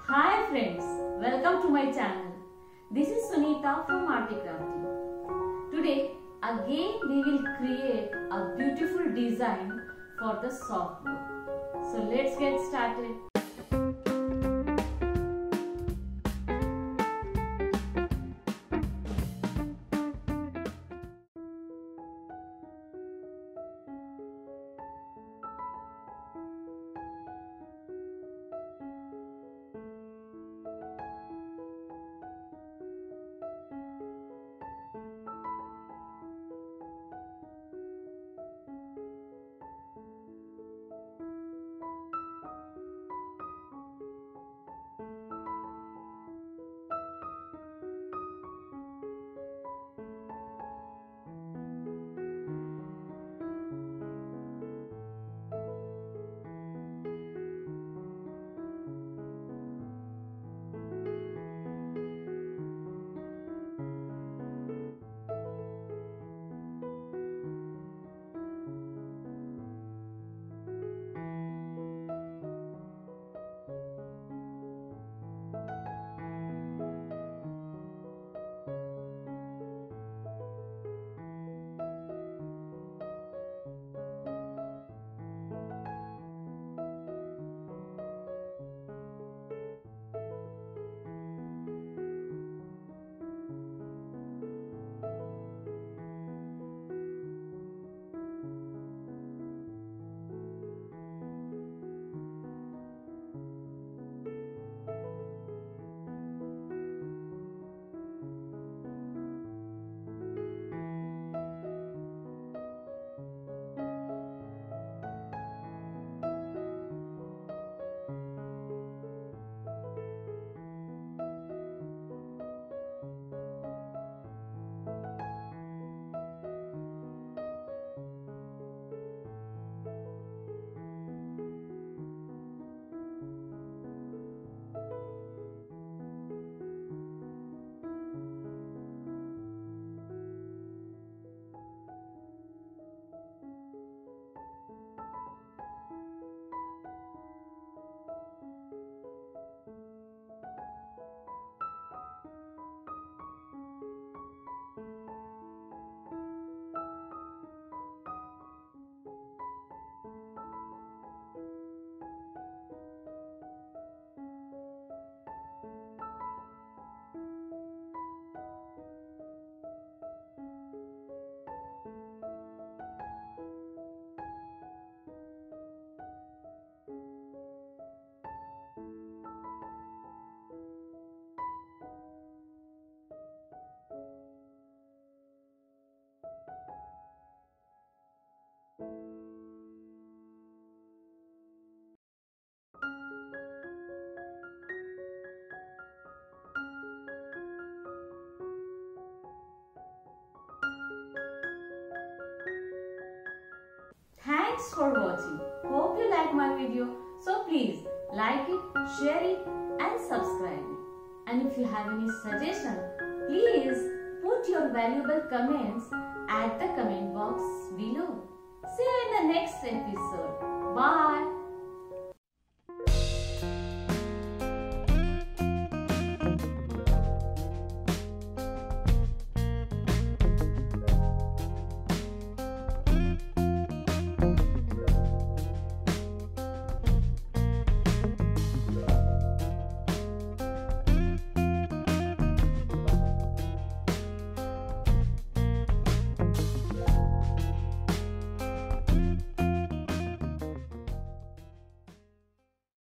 Hi friends, welcome to my channel. This is Sunita from ARTY KRAFTY. Today again we will create a beautiful design for the soft board. So let's get started. Thanks for watching. Hope you like my video. So please like it, share it and subscribe it. And if you have any suggestion, please put your valuable comments at the comment box below. See you in the next episode. Bye.